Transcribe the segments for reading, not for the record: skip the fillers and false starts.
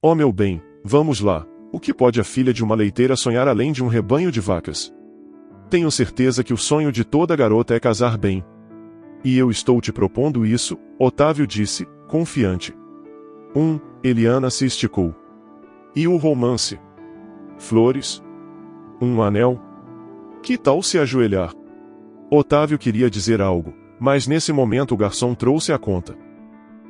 Oh meu bem, vamos lá. O que pode a filha de uma leiteira sonhar além de um rebanho de vacas? Tenho certeza que o sonho de toda garota é casar bem. E eu estou te propondo isso, Otávio disse, confiante. Eliana se esticou. E o romance? Flores? Um anel? Que tal se ajoelhar? Otávio queria dizer algo, mas nesse momento o garçom trouxe a conta.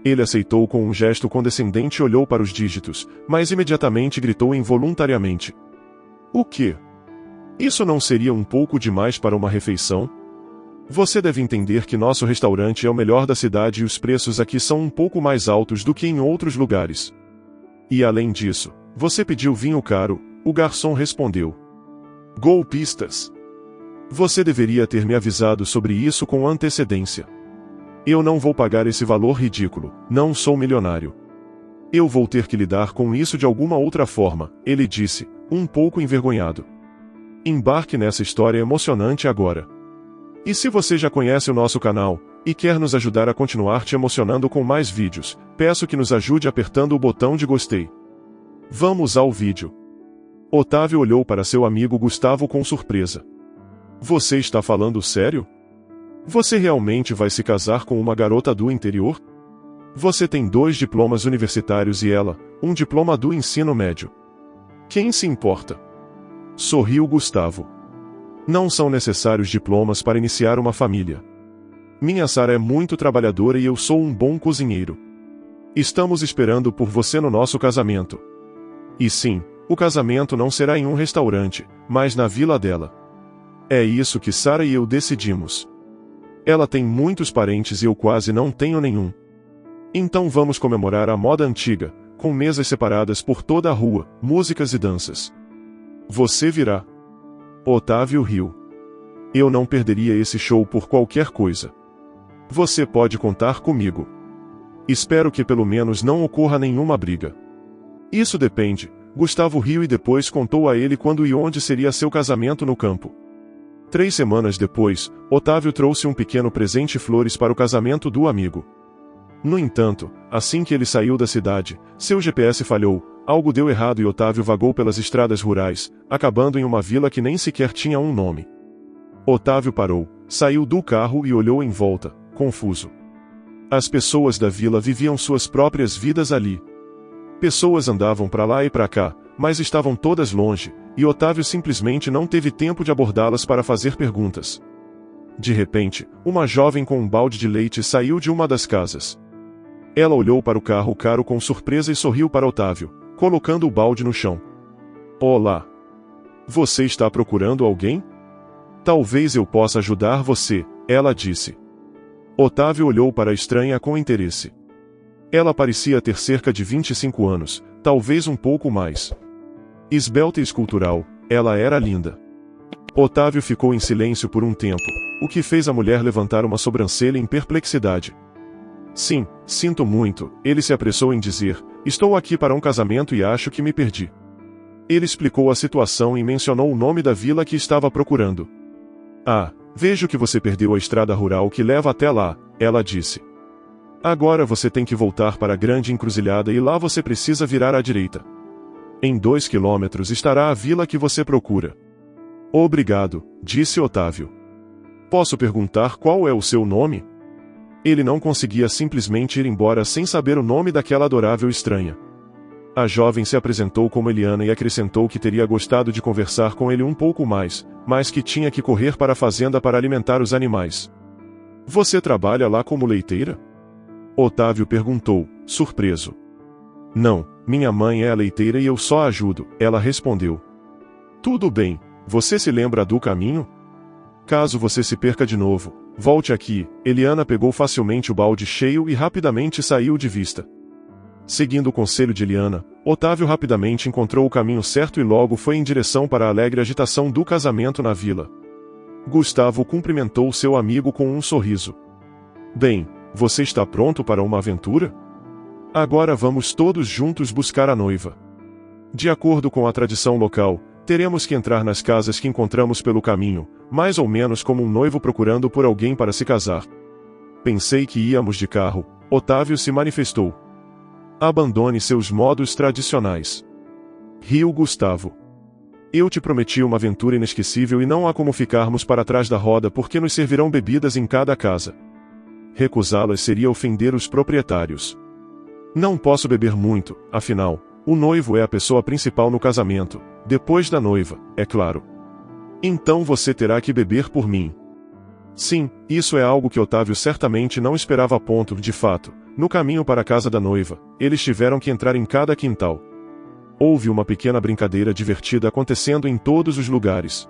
Ele aceitou com um gesto condescendente e olhou para os dígitos, mas imediatamente gritou involuntariamente. O quê? Isso não seria um pouco demais para uma refeição? Você deve entender que nosso restaurante é o melhor da cidade e os preços aqui são um pouco mais altos do que em outros lugares. E além disso, você pediu vinho caro, o garçom respondeu. Golpistas! Você deveria ter me avisado sobre isso com antecedência. Eu não vou pagar esse valor ridículo, não sou milionário. Eu vou ter que lidar com isso de alguma outra forma, ele disse, um pouco envergonhado. Embarque nessa história emocionante agora. E se você já conhece o nosso canal, e quer nos ajudar a continuar te emocionando com mais vídeos, peço que nos ajude apertando o botão de gostei. Vamos ao vídeo. Otávio olhou para seu amigo Gustavo com surpresa. Você está falando sério? Você realmente vai se casar com uma garota do interior? Você tem 2 diplomas universitários e ela, um diploma do ensino médio. Quem se importa? Sorriu Gustavo. Não são necessários diplomas para iniciar uma família. Minha Sara é muito trabalhadora e eu sou um bom cozinheiro. Estamos esperando por você no nosso casamento. E sim, o casamento não será em um restaurante, mas na vila dela. É isso que Sara e eu decidimos. Ela tem muitos parentes e eu quase não tenho nenhum. Então vamos comemorar a moda antiga, com mesas separadas por toda a rua, músicas e danças. Você virá. Otávio riu. Eu não perderia esse show por qualquer coisa. Você pode contar comigo. Espero que pelo menos não ocorra nenhuma briga. Isso depende. Gustavo riu e depois contou a ele quando e onde seria seu casamento no campo. 3 semanas depois, Otávio trouxe um pequeno presente e flores para o casamento do amigo. No entanto, assim que ele saiu da cidade, seu GPS falhou, algo deu errado e Otávio vagou pelas estradas rurais, acabando em uma vila que nem sequer tinha um nome. Otávio parou, saiu do carro e olhou em volta, confuso. As pessoas da vila viviam suas próprias vidas ali. Pessoas andavam para lá e para cá, mas estavam todas longe, e Otávio simplesmente não teve tempo de abordá-las para fazer perguntas. De repente, uma jovem com um balde de leite saiu de uma das casas. Ela olhou para o carro caro com surpresa e sorriu para Otávio, colocando o balde no chão. Olá! Você está procurando alguém? Talvez eu possa ajudar você, ela disse. Otávio olhou para a estranha com interesse. Ela parecia ter cerca de 25 anos, talvez um pouco mais. Esbelta e escultural, ela era linda. Otávio ficou em silêncio por um tempo, o que fez a mulher levantar uma sobrancelha em perplexidade. Sim, sinto muito, ele se apressou em dizer, estou aqui para um casamento e acho que me perdi. Ele explicou a situação e mencionou o nome da vila que estava procurando. Ah, vejo que você perdeu a estrada rural que leva até lá, ela disse. Agora você tem que voltar para a grande encruzilhada e lá você precisa virar à direita. Em 2 quilômetros estará a vila que você procura. Obrigado, disse Otávio. Posso perguntar qual é o seu nome? Ele não conseguia simplesmente ir embora sem saber o nome daquela adorável estranha. A jovem se apresentou como Eliana e acrescentou que teria gostado de conversar com ele um pouco mais, mas que tinha que correr para a fazenda para alimentar os animais. Você trabalha lá como leiteira? Otávio perguntou, surpreso. Não, minha mãe é a leiteira e eu só ajudo, ela respondeu. Tudo bem, você se lembra do caminho? Caso você se perca de novo, volte aqui. Eliana pegou facilmente o balde cheio e rapidamente saiu de vista. Seguindo o conselho de Eliana, Otávio rapidamente encontrou o caminho certo e logo foi em direção para a alegre agitação do casamento na vila. Gustavo cumprimentou seu amigo com um sorriso. Bem, você está pronto para uma aventura? Agora vamos todos juntos buscar a noiva. De acordo com a tradição local, teremos que entrar nas casas que encontramos pelo caminho, mais ou menos como um noivo procurando por alguém para se casar. Pensei que íamos de carro, Otávio se manifestou. Abandone seus modos tradicionais. Riu Gustavo. Eu te prometi uma aventura inesquecível e não há como ficarmos para trás da roda porque nos servirão bebidas em cada casa. Recusá-las seria ofender os proprietários. Não posso beber muito, afinal, o noivo é a pessoa principal no casamento, depois da noiva, é claro. Então você terá que beber por mim. Sim, isso é algo que Otávio certamente não esperava a ponto, de fato, no caminho para a casa da noiva, eles tiveram que entrar em cada quintal. Houve uma pequena brincadeira divertida acontecendo em todos os lugares.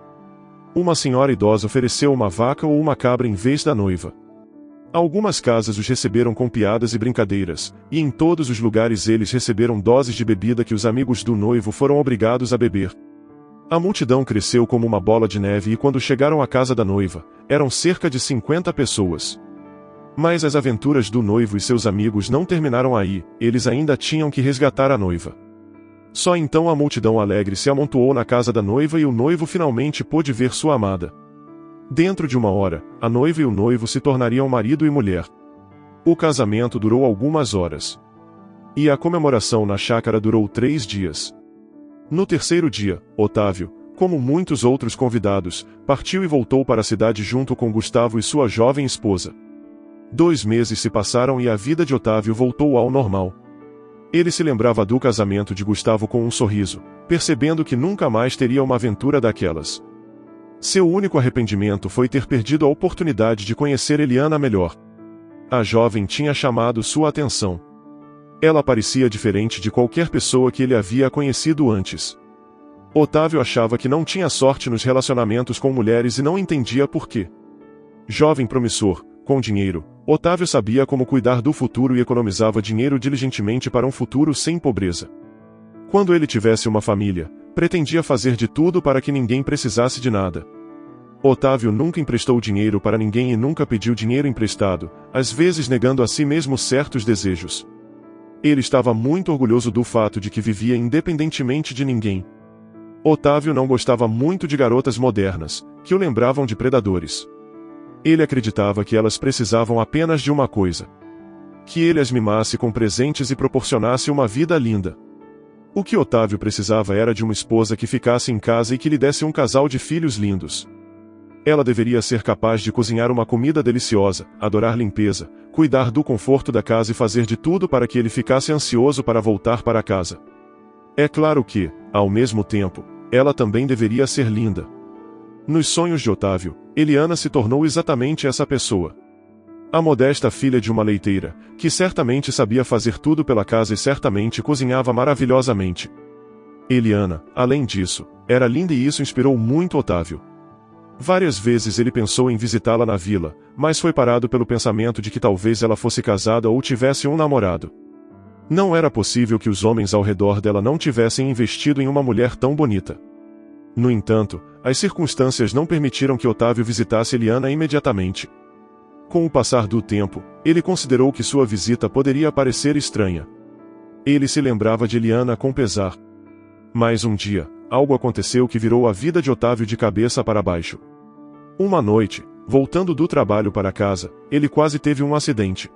Uma senhora idosa ofereceu uma vaca ou uma cabra em vez da noiva. Algumas casas os receberam com piadas e brincadeiras, e em todos os lugares eles receberam doses de bebida que os amigos do noivo foram obrigados a beber. A multidão cresceu como uma bola de neve e quando chegaram à casa da noiva, eram cerca de 50 pessoas. Mas as aventuras do noivo e seus amigos não terminaram aí, eles ainda tinham que resgatar a noiva. Só então a multidão alegre se amontoou na casa da noiva e o noivo finalmente pôde ver sua amada. Dentro de uma hora, a noiva e o noivo se tornariam marido e mulher. O casamento durou algumas horas. E a comemoração na chácara durou 3 dias. No terceiro dia, Otávio, como muitos outros convidados, partiu e voltou para a cidade junto com Gustavo e sua jovem esposa. 2 meses se passaram e a vida de Otávio voltou ao normal. Ele se lembrava do casamento de Gustavo com um sorriso, percebendo que nunca mais teria uma aventura daquelas. Seu único arrependimento foi ter perdido a oportunidade de conhecer Eliana melhor. A jovem tinha chamado sua atenção. Ela parecia diferente de qualquer pessoa que ele havia conhecido antes. Otávio achava que não tinha sorte nos relacionamentos com mulheres e não entendia por quê. Jovem promissor, com dinheiro, Otávio sabia como cuidar do futuro e economizava dinheiro diligentemente para um futuro sem pobreza. Quando ele tivesse uma família, pretendia fazer de tudo para que ninguém precisasse de nada. Otávio nunca emprestou dinheiro para ninguém e nunca pediu dinheiro emprestado, às vezes negando a si mesmo certos desejos. Ele estava muito orgulhoso do fato de que vivia independentemente de ninguém. Otávio não gostava muito de garotas modernas, que o lembravam de predadores. Ele acreditava que elas precisavam apenas de uma coisa: que ele as mimasse com presentes e proporcionasse uma vida linda. O que Otávio precisava era de uma esposa que ficasse em casa e que lhe desse um casal de filhos lindos. Ela deveria ser capaz de cozinhar uma comida deliciosa, adorar limpeza, cuidar do conforto da casa e fazer de tudo para que ele ficasse ansioso para voltar para casa. É claro que, ao mesmo tempo, ela também deveria ser linda. Nos sonhos de Otávio, Eliana se tornou exatamente essa pessoa. A modesta filha de uma leiteira, que certamente sabia fazer tudo pela casa e certamente cozinhava maravilhosamente. Eliana, além disso, era linda e isso inspirou muito Otávio. Várias vezes ele pensou em visitá-la na vila, mas foi parado pelo pensamento de que talvez ela fosse casada ou tivesse um namorado. Não era possível que os homens ao redor dela não tivessem investido em uma mulher tão bonita. No entanto, as circunstâncias não permitiram que Otávio visitasse Eliana imediatamente. Com o passar do tempo, ele considerou que sua visita poderia parecer estranha. Ele se lembrava de Eliana com pesar. Mas um dia, algo aconteceu que virou a vida de Otávio de cabeça para baixo. Uma noite, voltando do trabalho para casa, ele quase teve um acidente.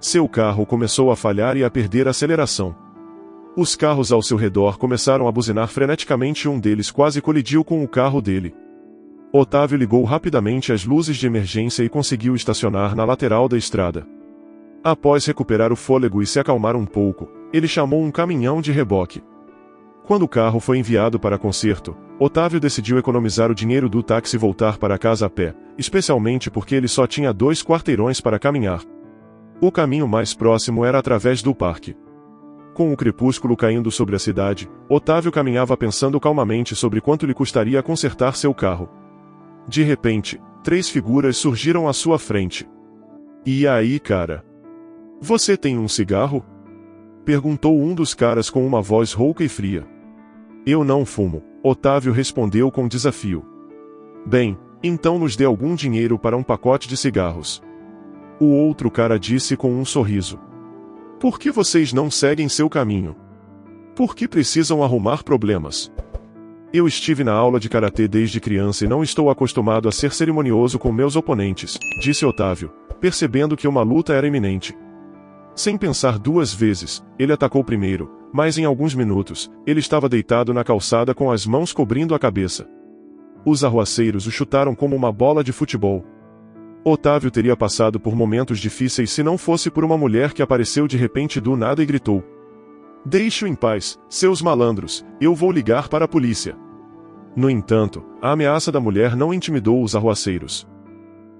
Seu carro começou a falhar e a perder a aceleração. Os carros ao seu redor começaram a buzinar freneticamente e um deles quase colidiu com o carro dele. Otávio ligou rapidamente as luzes de emergência e conseguiu estacionar na lateral da estrada. Após recuperar o fôlego e se acalmar um pouco, ele chamou um caminhão de reboque. Quando o carro foi enviado para conserto, Otávio decidiu economizar o dinheiro do táxi e voltar para casa a pé, especialmente porque ele só tinha 2 quarteirões para caminhar. O caminho mais próximo era através do parque. Com o crepúsculo caindo sobre a cidade, Otávio caminhava pensando calmamente sobre quanto lhe custaria consertar seu carro. De repente, 3 figuras surgiram à sua frente. "E aí, cara? Você tem um cigarro?" perguntou um dos caras com uma voz rouca e fria. "Eu não fumo", Otávio respondeu com desafio. "Bem, então nos dê algum dinheiro para um pacote de cigarros." O outro cara disse com um sorriso. "Por que vocês não seguem seu caminho? Por que precisam arrumar problemas? Eu estive na aula de karatê desde criança e não estou acostumado a ser cerimonioso com meus oponentes", disse Otávio, percebendo que uma luta era iminente. Sem pensar duas vezes, ele atacou primeiro, mas em alguns minutos, ele estava deitado na calçada com as mãos cobrindo a cabeça. Os arruaceiros o chutaram como uma bola de futebol. Otávio teria passado por momentos difíceis se não fosse por uma mulher que apareceu de repente do nada e gritou: "Deixe-o em paz, seus malandros, eu vou ligar para a polícia." No entanto, a ameaça da mulher não intimidou os arruaceiros.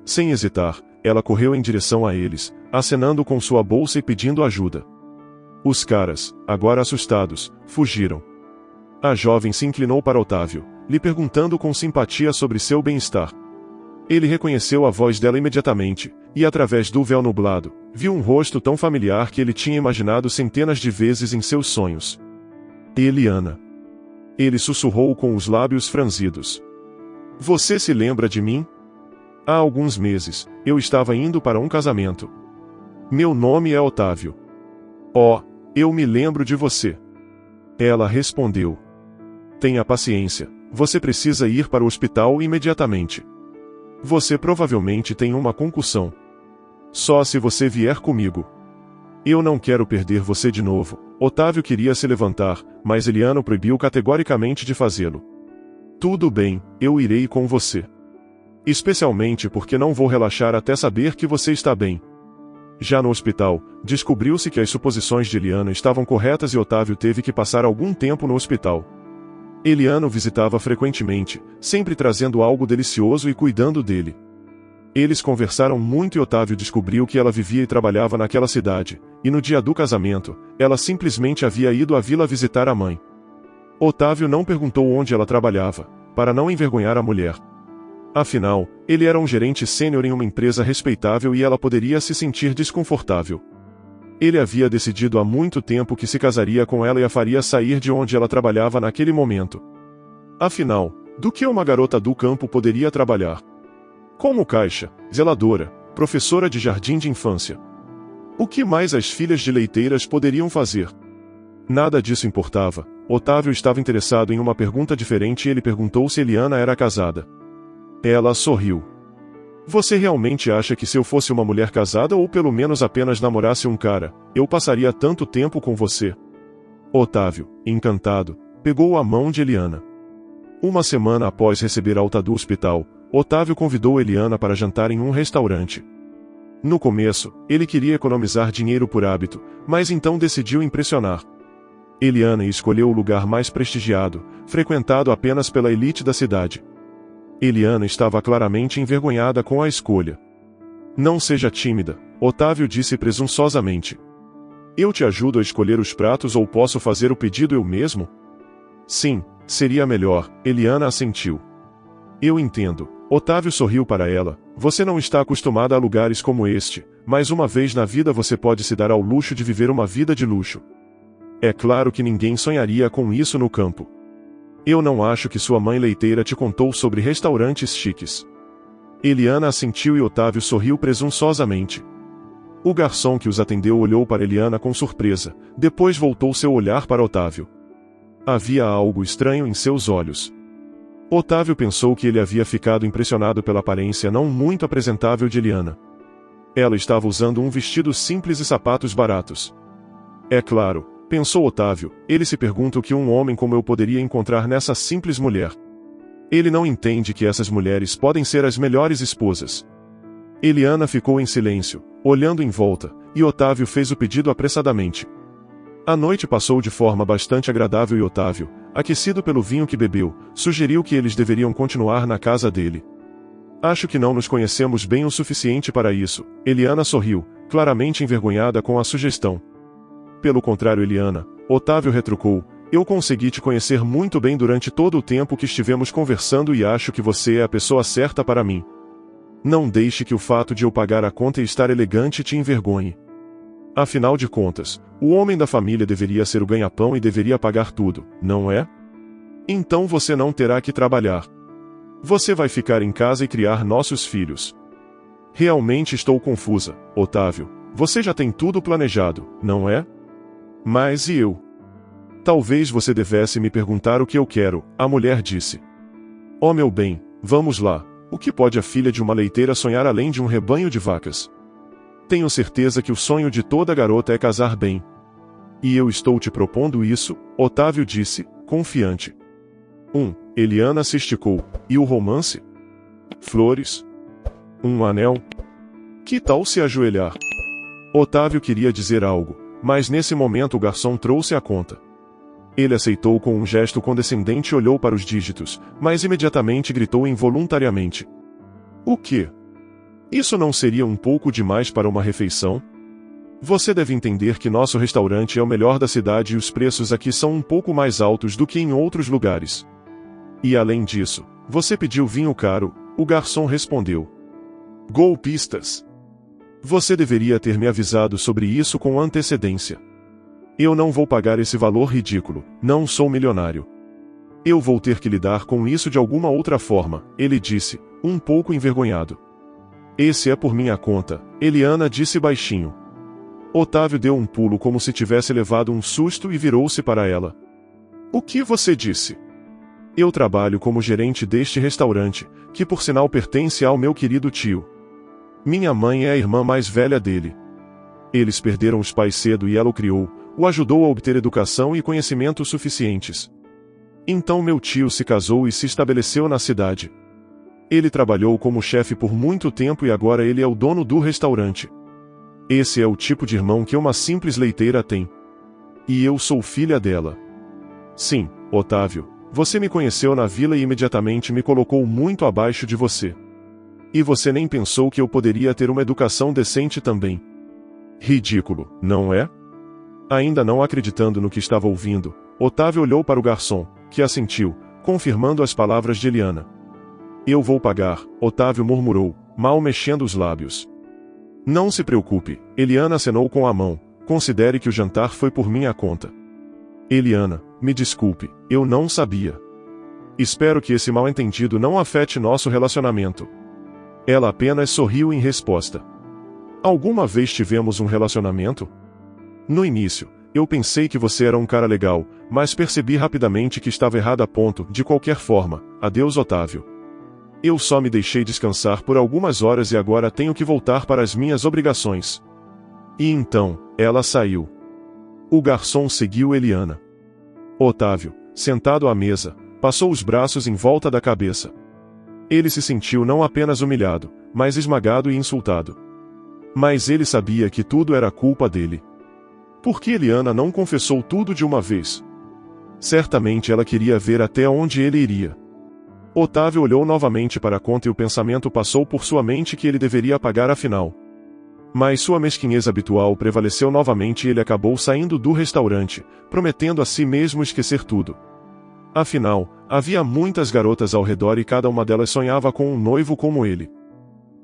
Sem hesitar, ela correu em direção a eles, acenando com sua bolsa e pedindo ajuda. Os caras, agora assustados, fugiram. A jovem se inclinou para Otávio, lhe perguntando com simpatia sobre seu bem-estar. Ele reconheceu a voz dela imediatamente, e através do véu nublado, viu um rosto tão familiar que ele tinha imaginado centenas de vezes em seus sonhos. Eliana. Ele sussurrou com os lábios franzidos. "Você se lembra de mim? Há alguns meses, eu estava indo para um casamento. Meu nome é Otávio." "Oh, eu me lembro de você." Ela respondeu. "Tenha paciência, você precisa ir para o hospital imediatamente. Você provavelmente tem uma concussão. Só se você vier comigo." "Eu não quero perder você de novo." Otávio queria se levantar, mas Eliana o proibiu categoricamente de fazê-lo. "Tudo bem, eu irei com você. Especialmente porque não vou relaxar até saber que você está bem." Já no hospital, descobriu-se que as suposições de Eliana estavam corretas e Otávio teve que passar algum tempo no hospital. Eliana o visitava frequentemente, sempre trazendo algo delicioso e cuidando dele. Eles conversaram muito e Otávio descobriu que ela vivia e trabalhava naquela cidade, e no dia do casamento, ela simplesmente havia ido à vila visitar a mãe. Otávio não perguntou onde ela trabalhava, para não envergonhar a mulher. Afinal, ele era um gerente sênior em uma empresa respeitável e ela poderia se sentir desconfortável. Ele havia decidido há muito tempo que se casaria com ela e a faria sair de onde ela trabalhava naquele momento. Afinal, do que uma garota do campo poderia trabalhar? Como caixa, zeladora, professora de jardim de infância. O que mais as filhas de leiteiras poderiam fazer? Nada disso importava. Otávio estava interessado em uma pergunta diferente e ele perguntou se Eliana era casada. Ela sorriu. "Você realmente acha que se eu fosse uma mulher casada ou pelo menos apenas namorasse um cara, eu passaria tanto tempo com você?" Otávio, encantado, pegou a mão de Eliana. Uma semana após receber alta do hospital, Otávio convidou Eliana para jantar em um restaurante. No começo, ele queria economizar dinheiro por hábito, mas então decidiu impressionar. Eliana escolheu o lugar mais prestigiado, frequentado apenas pela elite da cidade. Eliana estava claramente envergonhada com a escolha. "Não seja tímida", Otávio disse presunçosamente. "Eu te ajudo a escolher os pratos ou posso fazer o pedido eu mesmo?" "Sim, seria melhor", Eliana assentiu. "Eu entendo." Otávio sorriu para ela. "Você não está acostumada a lugares como este, mas uma vez na vida você pode se dar ao luxo de viver uma vida de luxo. É claro que ninguém sonharia com isso no campo. Eu não acho que sua mãe leiteira te contou sobre restaurantes chiques." Eliana assentiu e Otávio sorriu presunçosamente. O garçom que os atendeu olhou para Eliana com surpresa, depois voltou seu olhar para Otávio. Havia algo estranho em seus olhos. Otávio pensou que ele havia ficado impressionado pela aparência não muito apresentável de Eliana. Ela estava usando um vestido simples e sapatos baratos. É claro, pensou Otávio, ele se pergunta o que um homem como eu poderia encontrar nessa simples mulher. Ele não entende que essas mulheres podem ser as melhores esposas. Eliana ficou em silêncio, olhando em volta, e Otávio fez o pedido apressadamente. A noite passou de forma bastante agradável e Otávio, aquecido pelo vinho que bebeu, sugeriu que eles deveriam continuar na casa dele. Acho que não nos conhecemos bem o suficiente para isso, Eliana sorriu, claramente envergonhada com a sugestão. Pelo contrário, Eliana, Otávio retrucou, eu consegui te conhecer muito bem durante todo o tempo que estivemos conversando e acho que você é a pessoa certa para mim. Não deixe que o fato de eu pagar a conta e estar elegante te envergonhe. Afinal de contas, o homem da família deveria ser o ganha-pão e deveria pagar tudo, não é? Então você não terá que trabalhar. Você vai ficar em casa e criar nossos filhos. Realmente estou confusa, Otávio. Você já tem tudo planejado, não é? Mas e eu? Talvez você devesse me perguntar o que eu quero, a mulher disse. Oh meu bem, vamos lá. O que pode a filha de uma leiteira sonhar além de um rebanho de vacas? Tenho certeza que o sonho de toda garota é casar bem. E eu estou te propondo isso, Otávio disse, confiante. Eliana se esticou. E o romance? Flores? Um anel? Que tal se ajoelhar? Otávio queria dizer algo, mas nesse momento o garçom trouxe a conta. Ele aceitou com um gesto condescendente e olhou para os dígitos, mas imediatamente gritou involuntariamente. O quê? Isso não seria um pouco demais para uma refeição? Você deve entender que nosso restaurante é o melhor da cidade e os preços aqui são um pouco mais altos do que em outros lugares. E além disso, você pediu vinho caro, o garçom respondeu. Golpistas! Você deveria ter me avisado sobre isso com antecedência. Eu não vou pagar esse valor ridículo, não sou milionário. Eu vou ter que lidar com isso de alguma outra forma, ele disse, um pouco envergonhado. Esse é por minha conta, Eliana disse baixinho. Otávio deu um pulo como se tivesse levado um susto e virou-se para ela. O que você disse? Eu trabalho como gerente deste restaurante, que por sinal pertence ao meu querido tio. Minha mãe é a irmã mais velha dele. Eles perderam os pais cedo e ela o criou, o ajudou a obter educação e conhecimentos suficientes. Então meu tio se casou e se estabeleceu na cidade. Ele trabalhou como chefe por muito tempo e agora ele é o dono do restaurante. Esse é o tipo de irmão que uma simples leiteira tem. E eu sou filha dela. Sim, Otávio, você me conheceu na vila e imediatamente me colocou muito abaixo de você. E você nem pensou que eu poderia ter uma educação decente também. Ridículo, não é? Ainda não acreditando no que estava ouvindo, Otávio olhou para o garçom, que assentiu, confirmando as palavras de Eliana. Eu vou pagar, Otávio murmurou, mal mexendo os lábios. Não se preocupe, Eliana acenou com a mão, considere que o jantar foi por minha conta. Eliana, me desculpe, eu não sabia. Espero que esse mal-entendido não afete nosso relacionamento. Ela apenas sorriu em resposta. Alguma vez tivemos um relacionamento? No início, eu pensei que você era um cara legal, mas percebi rapidamente que estava errado a ponto, de qualquer forma, adeus Otávio. Eu só me deixei descansar por algumas horas e agora tenho que voltar para as minhas obrigações. E então, ela saiu. O garçom seguiu Eliana. Otávio, sentado à mesa, passou os braços em volta da cabeça. Ele se sentiu não apenas humilhado, mas esmagado e insultado. Mas ele sabia que tudo era culpa dele. Por que Eliana não confessou tudo de uma vez? Certamente ela queria ver até onde ele iria. Otávio olhou novamente para a conta e o pensamento passou por sua mente que ele deveria pagar afinal. Mas sua mesquinhez habitual prevaleceu novamente e ele acabou saindo do restaurante, prometendo a si mesmo esquecer tudo. Afinal, havia muitas garotas ao redor e cada uma delas sonhava com um noivo como ele.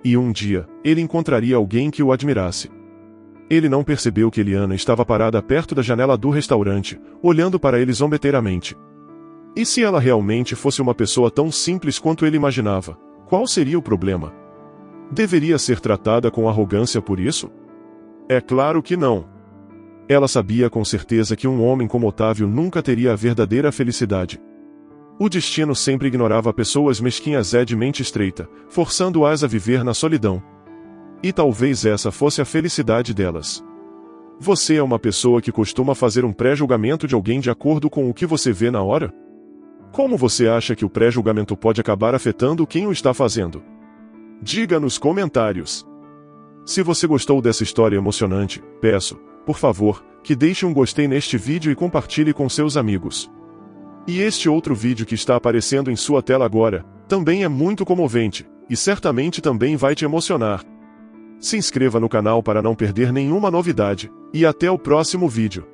E um dia, ele encontraria alguém que o admirasse. Ele não percebeu que Eliana estava parada perto da janela do restaurante, olhando para ele zombeteiramente. E se ela realmente fosse uma pessoa tão simples quanto ele imaginava, qual seria o problema? Deveria ser tratada com arrogância por isso? É claro que não. Ela sabia com certeza que um homem como Otávio nunca teria a verdadeira felicidade. O destino sempre ignorava pessoas mesquinhas de mente estreita, forçando-as a viver na solidão. E talvez essa fosse a felicidade delas. Você é uma pessoa que costuma fazer um pré-julgamento de alguém de acordo com o que você vê na hora? Como você acha que o pré-julgamento pode acabar afetando quem o está fazendo? Diga nos comentários. Se você gostou dessa história emocionante, peço, por favor, que deixe um gostei neste vídeo e compartilhe com seus amigos. E este outro vídeo que está aparecendo em sua tela agora, também é muito comovente, e certamente também vai te emocionar. Se inscreva no canal para não perder nenhuma novidade, e até o próximo vídeo.